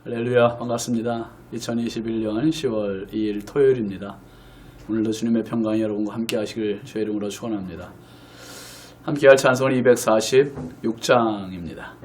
할렐루야, 반갑습니다. 2021년 10월 2일 토요일입니다. 오늘도 주님의 평강이 여러분과 함께 하시길 주의 이름으로 축원합니다. 함께 할 찬송은 246장입니다.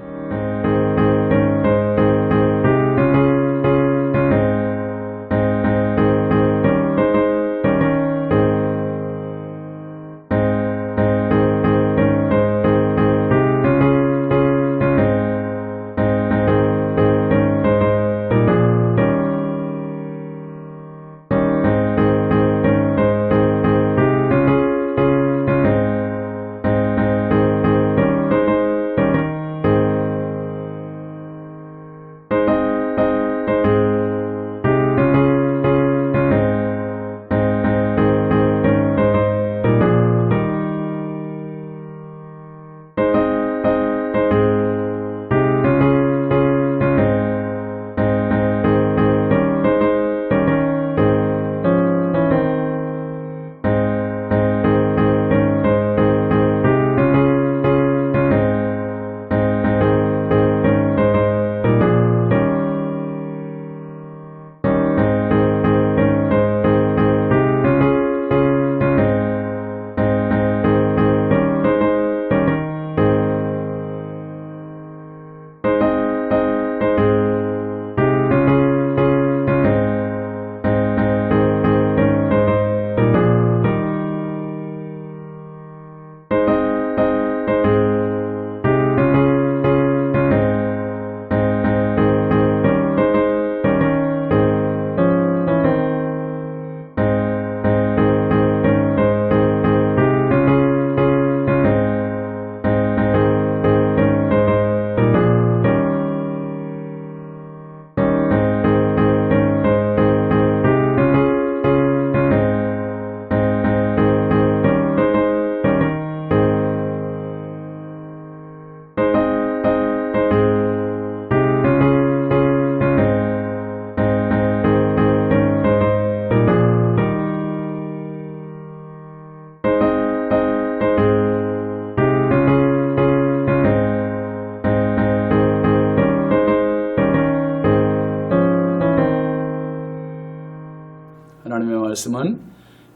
하나님의 말씀은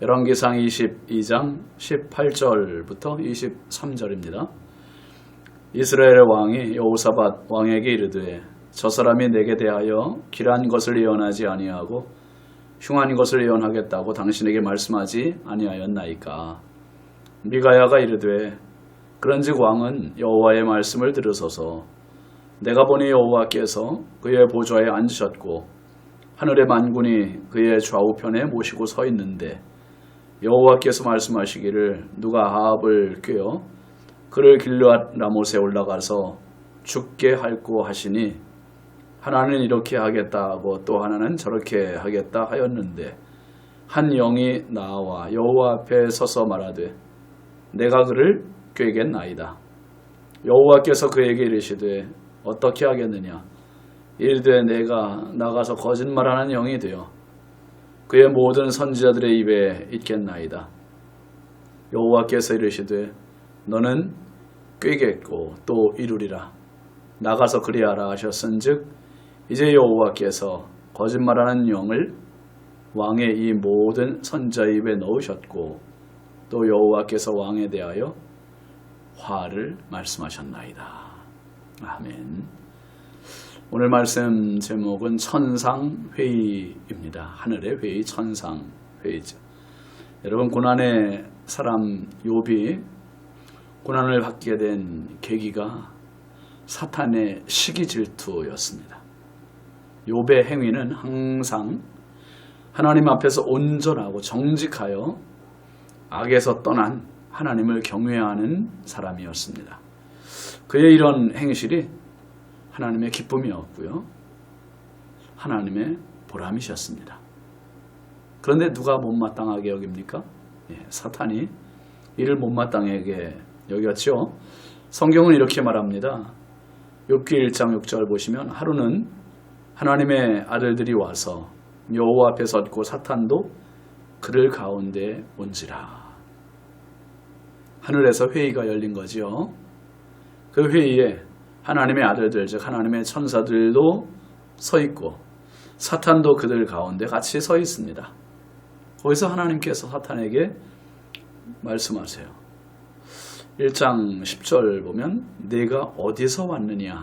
열왕기상 22장 18절부터 23절입니다. 이스라엘의 왕이 여호사밧 왕에게 이르되 저 사람이 내게 대하여 길한 것을 예언하지 아니하고 흉한 것을 예언하겠다고 당신에게 말씀하지 아니하였나이까. 미가야가 이르되 그런즉 왕은 여호와의 말씀을 들으소서. 내가 보니 여호와께서 그의 보좌에 앉으셨고 하늘의 만군이 그의 좌우편에 모시고 서 있는데 여호와께서 말씀하시기를 누가 아합을 꾀어 그를 길르앗 라못에 올라가서 죽게 할고 하시니 하나는 이렇게 하겠다 하고 또 하나는 저렇게 하겠다 하였는데 한 영이 나와 여호와 앞에 서서 말하되 내가 그를 꾀겠나이다. 여호와께서 그에게 이르시되 어떻게 하겠느냐. 이르되 내가 나가서 거짓말하는 영이 되어 그의 모든 선지자들의 입에 있겠나이다. 여호와께서 이르시되 너는 꾀겠고 또 이루리라. 나가서 그리하라 하셨은즉 이제 여호와께서 거짓말하는 영을 왕의 이 모든 선지자 입에 넣으셨고 또 여호와께서 왕에 대하여 화를 말씀하셨나이다. 아멘. 오늘 말씀 제목은 천상회의입니다. 하늘의 회의, 천상회의죠. 여러분, 고난의 사람 욥이 고난을 받게 된 계기가 사탄의 시기 질투였습니다. 욥의 행위는 항상 하나님 앞에서 온전하고 정직하여 악에서 떠난 하나님을 경외하는 사람이었습니다. 그의 이런 행실이 하나님의 기쁨이었고요. 하나님의 보람이셨습니다. 그런데 누가 못마땅하게 여깁니까? 사탄이 이를 못마땅하게 여겼죠. 성경은 이렇게 말합니다. 욥기 1장 6절 보시면 하루는 하나님의 아들들이 와서 여호와 앞에 섰고 사탄도 그를 가운데 온지라. 하늘에서 회의가 열린 거지요. 그 회의에 하나님의 아들들, 즉 하나님의 천사들도 서 있고 사탄도 그들 가운데 같이 서 있습니다. 거기서 하나님께서 사탄에게 말씀하세요. 1장 10절 보면 내가 어디서 왔느냐.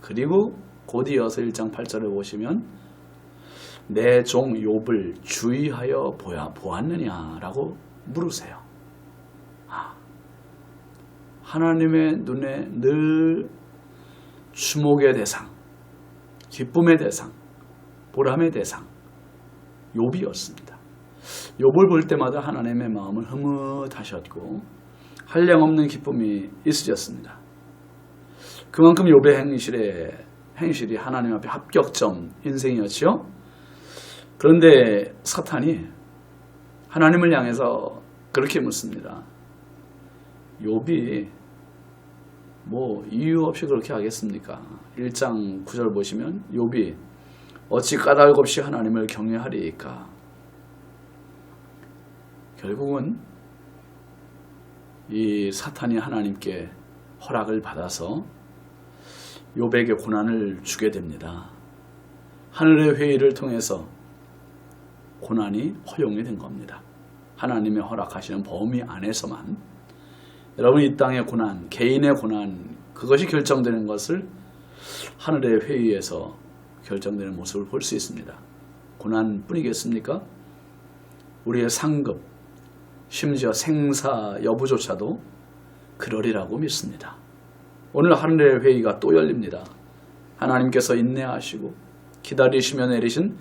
그리고 곧 이어서 1장 8절을 보시면 내 종 욥을 주의하여 보았느냐라고 물으세요. 하나님의 눈에 늘 주목의 대상, 기쁨의 대상, 보람의 대상 욥이었습니다. 욥을 볼 때마다 하나님의 마음을 흐뭇하셨고 한량없는 기쁨이 있으셨습니다. 그만큼 욥의 행실이 하나님 앞에 합격점 인생이었지요. 그런데 사탄이 하나님을 향해서 그렇게 묻습니다. 욥이 뭐 이유 없이 그렇게 하겠습니까? 1장 9절 보시면 욥이 어찌 까닭 없이 하나님을 경외하리이까. 결국은 이 사탄이 하나님께 허락을 받아서 욥에게 고난을 주게 됩니다. 하늘의 회의를 통해서 고난이 허용이 된 겁니다. 하나님의 허락하시는 범위 안에서만. 여러분, 이 땅의 고난, 개인의 고난, 그것이 결정되는 것을 하늘의 회의에서 결정되는 모습을 볼 수 있습니다. 고난뿐이겠습니까? 우리의 상급, 심지어 생사 여부조차도 그러리라고 믿습니다. 오늘 하늘의 회의가 또 열립니다. 하나님께서 인내하시고 기다리시며 내리신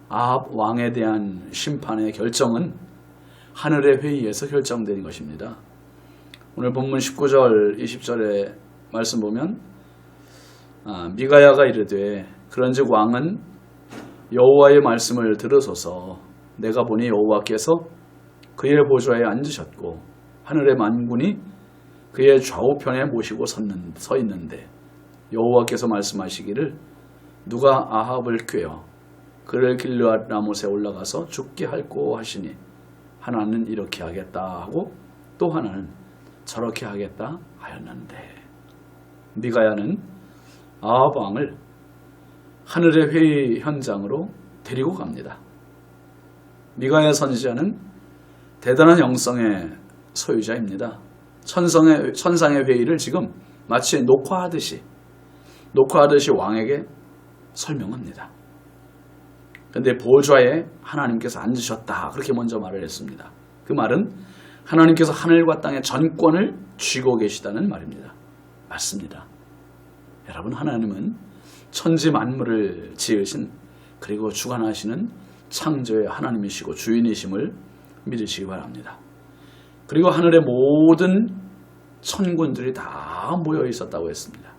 아합 왕에 대한 심판의 결정은 하늘의 회의에서 결정된 것입니다. 오늘 본문 19절 20절의 말씀 보면 미가야가 이르되 그런즉 왕은 여호와의 말씀을 들으소서. 내가 보니 여호와께서 그의 보좌에 앉으셨고 하늘의 만군이 그의 좌우편에 모시고 서 있는데 여호와께서 말씀하시기를 누가 아합을 꾀어 그를 길르앗 라못에 올라가서 죽게 할꼬 하시니 하나는 이렇게 하겠다 하고 또 하나는 저렇게 하겠다 하였는데. 미가야는 아합 왕을 하늘의 회의 현장으로 데리고 갑니다. 미가야 선지자는 대단한 영성의 소유자입니다. 천상의 회의를 지금 마치 녹화하듯이 왕에게 설명합니다. 그런데 보좌에 하나님께서 앉으셨다, 그렇게 먼저 말을 했습니다. 그 말은 하나님께서 하늘과 땅의 전권을 쥐고 계시다는 말입니다. 맞습니다. 여러분, 하나님은 천지 만물을 지으신 그리고 주관하시는 창조의 하나님이시고 주인이심을 믿으시기 바랍니다. 그리고 하늘의 모든 천군들이 다 모여 있었다고 했습니다.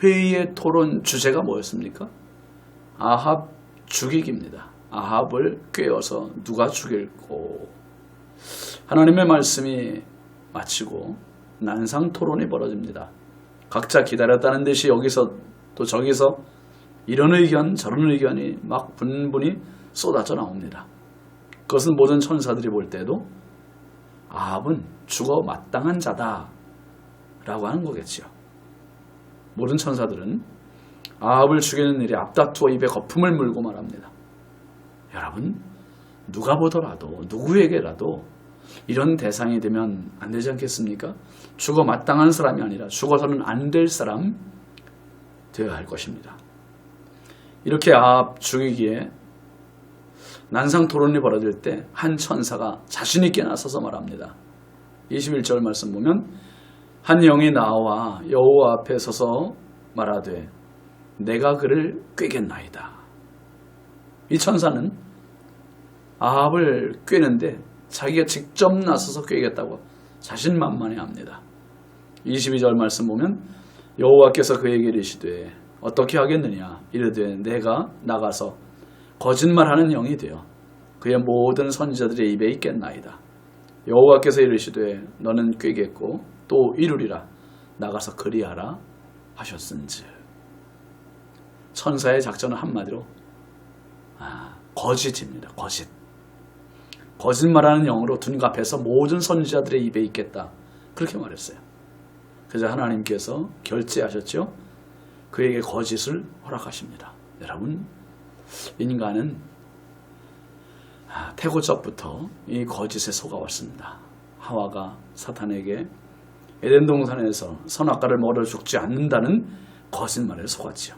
회의의 토론 주제가 뭐였습니까? 아합 죽이기입니다. 아합을 꾀어서 누가 죽일꼬. 하나님의 말씀이 마치고 난상 토론이 벌어집니다. 각자 기다렸다는 듯이 여기서 또 저기서 이런 의견 저런 의견이 막 분분히 쏟아져 나옵니다. 그것은 모든 천사들이 볼 때도 아합은 죽어 마땅한 자다 라고 하는 거겠지요. 모든 천사들은 아합을 죽이는 일에 앞다투어 입에 거품을 물고 말합니다. 여러분, 누가 보더라도 누구에게라도 이런 대상이 되면 안 되지 않겠습니까? 죽어 마땅한 사람이 아니라 죽어서는 안 될 사람 되어야 할 것입니다. 이렇게 아합 죽이기에 난상 토론이 벌어질 때 한 천사가 자신 있게 나서서 말합니다. 21절 말씀 보면 한 영이 나와 여호와 앞에 서서 말하되 내가 그를 꾀겠나이다. 이 천사는 아합을 꾀는데 자기가 직접 나서서 꾀겠다고 자신만만해합니다. 22절 말씀 보면 여호와께서 그에게 이르시되 어떻게 하겠느냐 이르되 내가 나가서 거짓말하는 영이 되어 그의 모든 선지자들의 입에 있겠나이다. 여호와께서 이르시되 너는 꾀겠고 또 이루리라. 나가서 그리하라 하셨은즉. 천사의 작전은 한마디로 거짓입니다. 거짓말하는 영으로 둔갑해서 모든 선지자들의 입에 있겠다, 그렇게 말했어요. 그래서 하나님께서 결제하셨죠. 그에게 거짓을 허락하십니다. 여러분, 인간은 태고적부터 이 거짓에 속아왔습니다. 하와가 사탄에게 에덴 동산에서 선악과를 먹어 죽지 않는다는 거짓말에 속았지요.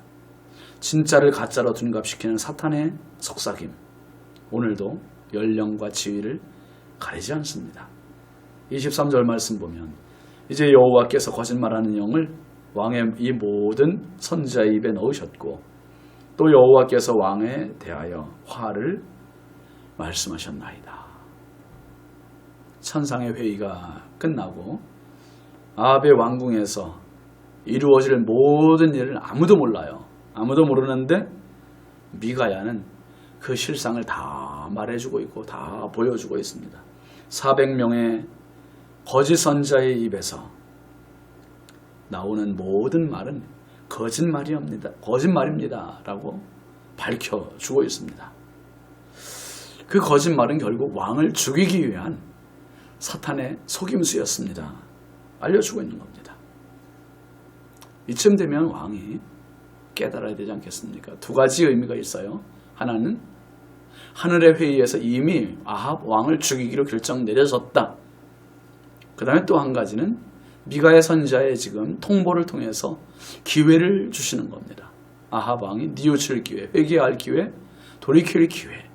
진짜를 가짜로 둔갑시키는 사탄의 속삭임, 오늘도 연령과 지위를 가리지 않습니다. 23절 말씀 보면 이제 여호와께서 거짓말하는 영을 왕의 이 모든 선지자의 입에 넣으셨고 또 여호와께서 왕에 대하여 화를 말씀하셨나이다. 천상의 회의가 끝나고 아합의 왕궁에서 이루어질 모든 일을 아무도 몰라요. 아무도 모르는데 미가야는 그 실상을 다 말해주고 있고 다 보여주고 있습니다. 400명의 거짓 선지자의 입에서 나오는 모든 말은 거짓말입니다 라고 밝혀주고 있습니다. 그 거짓말은 결국 왕을 죽이기 위한 사탄의 속임수였습니다. 알려주고 있는 겁니다. 이쯤 되면 왕이 깨달아야 되지 않겠습니까? 두 가지 의미가 있어요. 하나는 하늘의 회의에서 이미 아합 왕을 죽이기로 결정 내려졌다. 그 다음에 또 한 가지는 미가의 선지자의 지금 통보를 통해서 기회를 주시는 겁니다. 아합 왕이 뉘우칠 기회, 회개할 기회, 돌이킬 기회.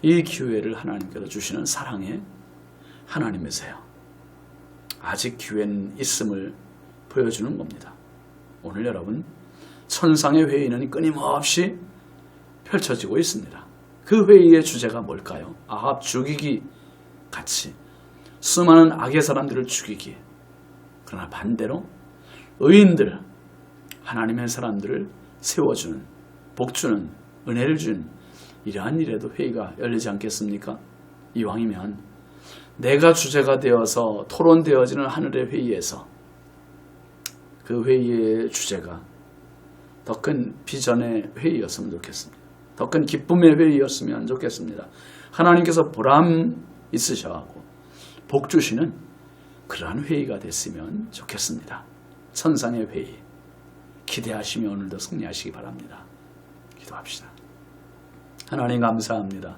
이 기회를 하나님께서 주시는 사랑의 하나님이세요. 아직 기회는 있음을 보여주는 겁니다. 오늘 여러분, 천상의 회의는 끊임없이 펼쳐지고 있습니다. 그 회의의 주제가 뭘까요? 아합 죽이기 같이 수많은 악의 사람들을 죽이기. 그러나 반대로 의인들, 하나님의 사람들을 세워주는, 복주는, 은혜를 주는 이러한 일에도 회의가 열리지 않겠습니까? 이왕이면 내가 주제가 되어서 토론되어지는 하늘의 회의에서 그 회의의 주제가 더 큰 비전의 회의였으면 좋겠습니다. 더 큰 기쁨의 회의였으면 좋겠습니다. 하나님께서 보람 있으셔하고 복 주시는 그러한 회의가 됐으면 좋겠습니다. 천상의 회의 기대하시며 오늘도 승리하시기 바랍니다. 기도합시다. 하나님 감사합니다.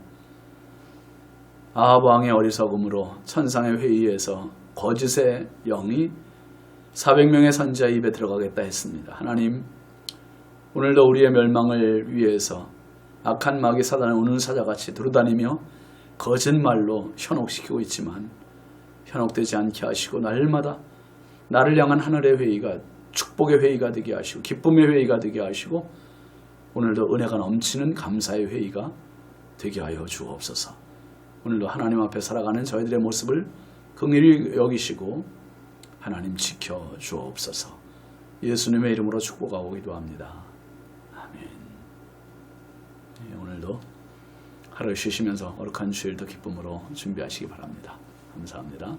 아합 왕의 어리석음으로 천상의 회의에서 거짓의 영이 400명의 선지자 입에 들어가겠다 했습니다. 하나님, 오늘도 우리의 멸망을 위해서 악한 마귀 사단을 우는 사자같이 두루다니며 거짓말로 현혹시키고 있지만 현혹되지 않게 하시고 날마다 나를 향한 하늘의 회의가 축복의 회의가 되게 하시고 기쁨의 회의가 되게 하시고 오늘도 은혜가 넘치는 감사의 회의가 되게 하여 주옵소서. 오늘도 하나님 앞에 살아가는 저희들의 모습을 긍휼히 여기시고 하나님 지켜 주옵소서. 예수님의 이름으로 축복하고 기도합니다. 아멘. 오늘도 하루 쉬시면서 거룩한 주일도 기쁨으로 준비하시기 바랍니다. 감사합니다.